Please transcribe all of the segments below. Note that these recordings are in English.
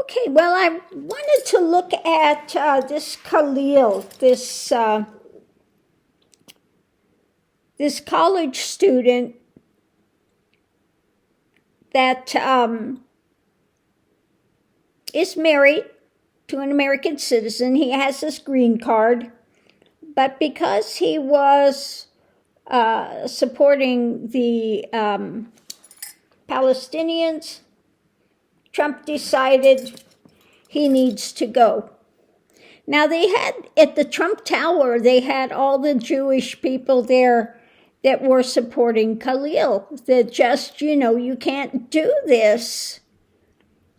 Okay, well, I wanted to look at this Khalil, this college student that is married to an American citizen. He has this green card, but because he was supporting the Palestinians, Trump decided he needs to go. Now, they had, at the Trump Tower, they had all the Jewish people there that were supporting Khalil, that just, you can't do this.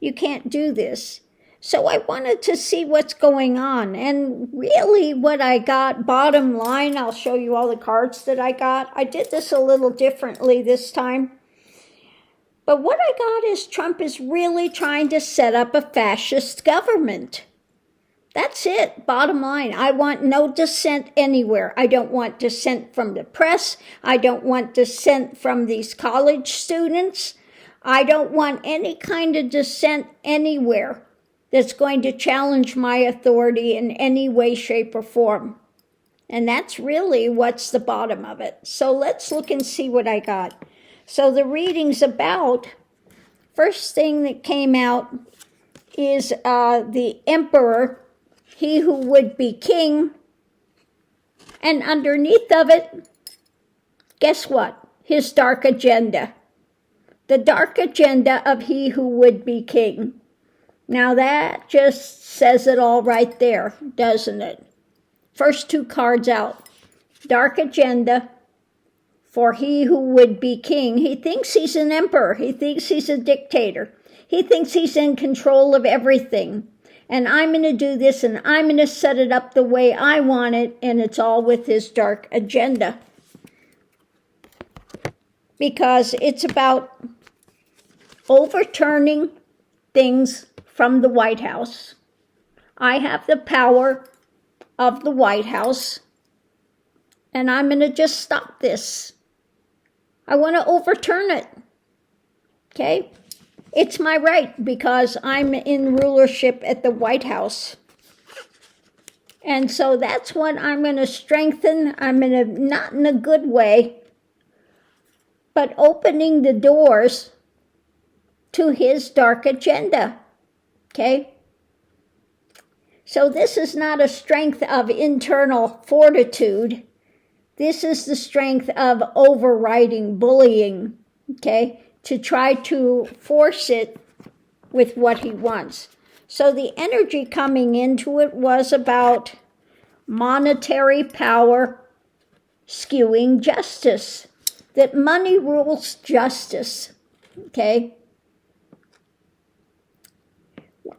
You can't do this. So I wanted to see what's going on. And really what I got, bottom line, I'll show you all the cards that I got. I did this a little differently this time. But what I got is Trump is really trying to set up a fascist government. That's it, bottom line. I want no dissent anywhere. I don't want dissent from the press. I don't want dissent from these college students. I don't want any kind of dissent anywhere that's going to challenge my authority in any way, shape, or form. And that's really what's the bottom of it. So let's look and see what I got. So the reading's about, first thing that came out is the emperor, he who would be king. And underneath of it, guess what? His dark agenda. The dark agenda of he who would be king. Now that just says it all right there, doesn't it? First two cards out. Dark agenda for he who would be king. He thinks he's an emperor. He thinks he's a dictator. He thinks he's in control of everything. And I'm going to do this, and I'm going to set it up the way I want it, and it's all with his dark agenda. Because it's about overturning things from the White House. I have the power of the White House, and I'm going to just stop this. I want to overturn it, okay? It's my right because I'm in rulership at the White House. And so that's what I'm going to strengthen. I'm going to, not in a good way, but opening the doors to his dark agenda, okay? So this is not a strength of internal fortitude. This is the strength of overriding bullying, okay, to try to force it with what he wants. So the energy coming into it was about monetary power skewing justice, that money rules justice, okay?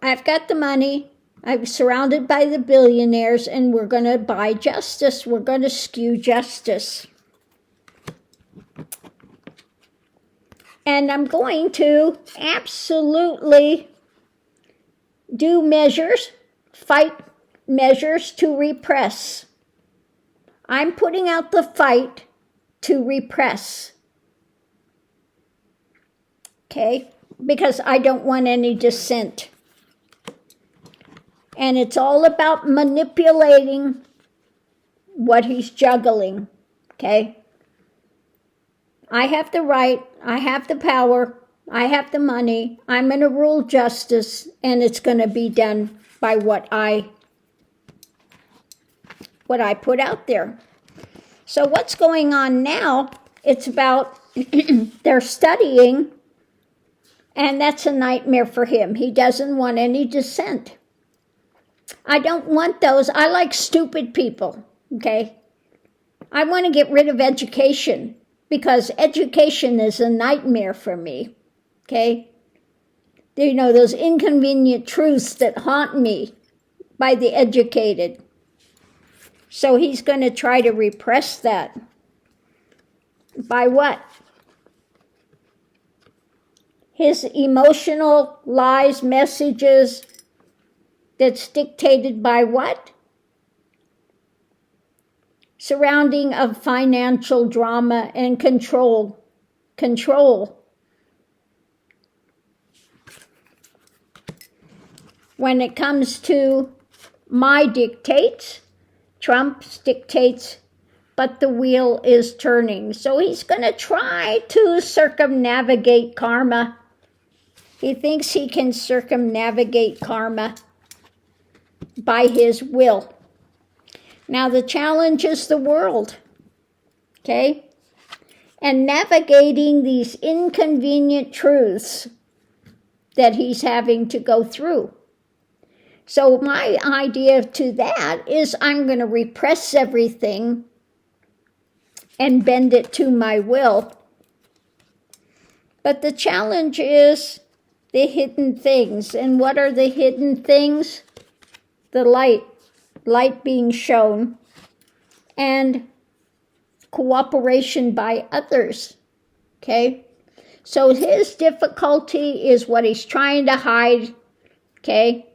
I've got the money. I'm surrounded by the billionaires, and we're going to buy justice. We're going to skew justice. And I'm going to absolutely do measures, fight measures to repress. I'm putting out the fight to repress. Okay? Because I don't want any dissent. And it's all about manipulating what he's juggling, okay? I have the right, I have the power, I have the money, I'm going to rule justice, and it's going to be done by what I put out there. So what's going on now, it's about they're studying, and that's a nightmare for him. He doesn't want any dissent. I don't want those. I like stupid people, okay? I want to get rid of education because education is a nightmare for me, okay? You know, those inconvenient truths that haunt me by the educated. So he's going to try to repress that. By what? His emotional lies, messages, that's dictated by what? Surrounding of financial drama and control. Control. when it comes to my dictates, Trump's dictates, but the wheel is turning. So he's going to try to circumnavigate karma. He thinks he can circumnavigate karma by his will. Now the challenge is the world, okay? And navigating these inconvenient truths that he's having to go through. So my idea to that is I'm going to repress everything and bend it to my will. But the challenge is the hidden things. And what are the hidden things? The light being shown, and cooperation by others, okay? So his difficulty is what he's trying to hide, okay?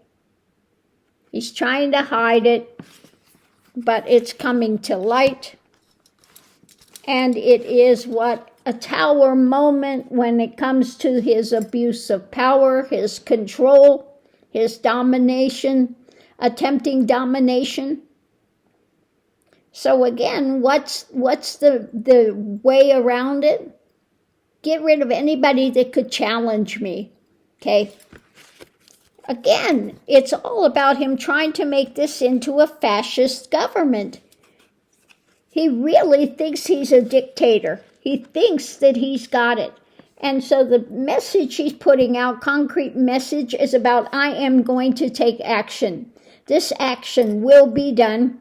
He's trying to hide it, but it's coming to light. And it is what a tower moment when it comes to his abuse of power, his control, his domination, attempting domination. So again, what's the way around it? Get rid of anybody that could challenge me, okay? Again, it's all about him trying to make this into a fascist government. He really thinks he's a dictator. He thinks that he's got it. And so the message he's putting out, concrete message, is about I am going to take action. This action will be done.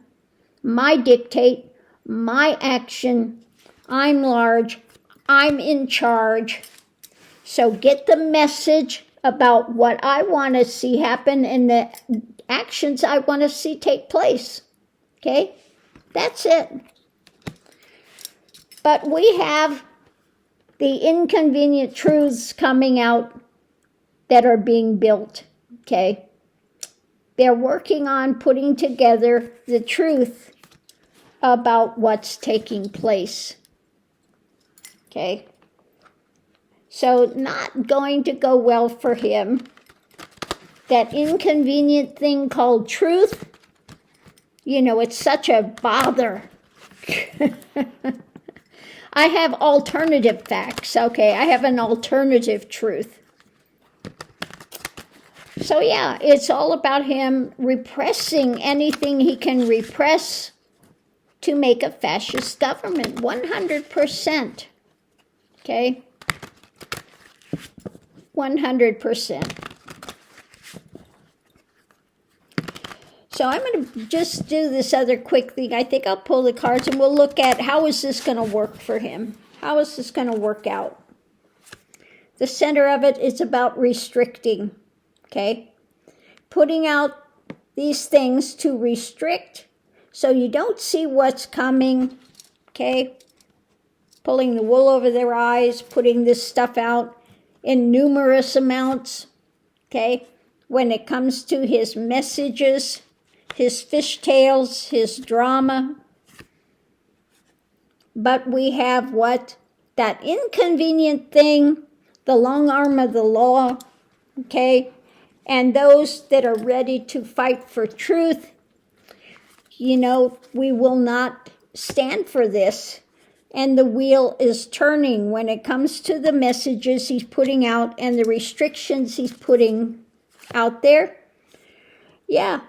My dictate, my action. I'm large. I'm in charge. So get the message about what I want to see happen and the actions I want to see take place. Okay? That's it. But we have the inconvenient truths coming out that are being built. Okay? They're working on putting together the truth about what's taking place. Okay? So not going to go well for him. That inconvenient thing called truth, it's such a bother. I have alternative facts, okay? I have an alternative truth. So yeah, it's all about him repressing anything he can repress to make a fascist government, 100%. Okay? 100%. So I'm going to just do this other quick thing. I think I'll pull the cards and we'll look at how is this going to work for him. How is this going to work out? The center of it is about restricting, okay? Putting out these things to restrict so you don't see what's coming, okay? Pulling the wool over their eyes, putting this stuff out in numerous amounts, okay? When it comes to his messages, his fishtails, his drama. But we have what? That inconvenient thing, the long arm of the law, okay? And those that are ready to fight for truth, we will not stand for this. And the wheel is turning when it comes to the messages he's putting out and the restrictions he's putting out there. Yeah,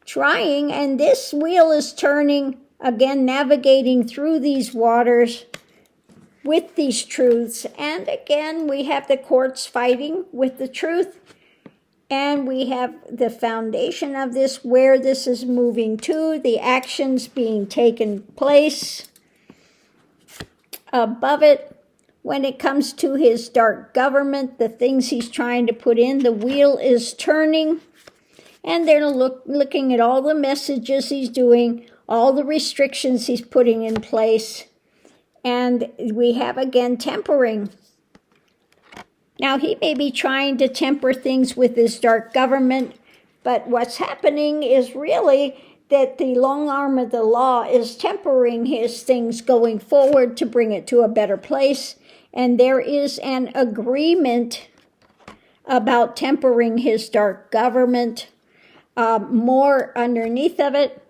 trying, and this wheel is turning, again, navigating through these waters with these truths. And again, we have the courts fighting with the truth. And we have the foundation of this, where this is moving to, the actions being taken place. Above it, when it comes to his dark government, the things he's trying to put in, the wheel is turning. And they're looking at all the messages he's doing, all the restrictions he's putting in place. And we have, again, tempering. Now, he may be trying to temper things with his dark government, but what's happening is really that the long arm of the law is tempering his things going forward to bring it to a better place. And there is an agreement about tempering his dark government. More underneath of it,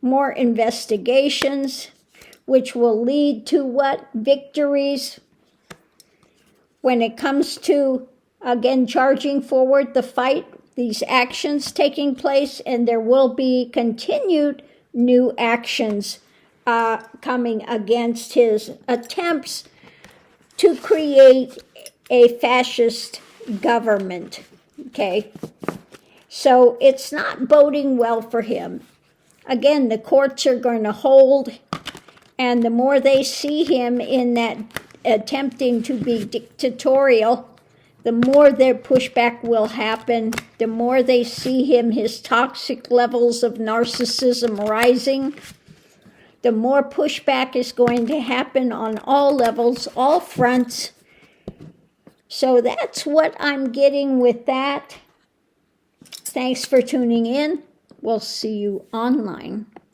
more investigations, which will lead to what? Victories. When it comes to, again, charging forward the fight, these actions taking place, and there will be continued new actions coming against his attempts to create a fascist government, okay? So it's not boding well for him. Again, the courts are going to hold, and the more they see him in that attempting to be dictatorial, the more their pushback will happen, the more they see him, his toxic levels of narcissism rising, the more pushback is going to happen on all levels, all fronts. So that's what I'm getting with that. Thanks for tuning in. We'll see you online.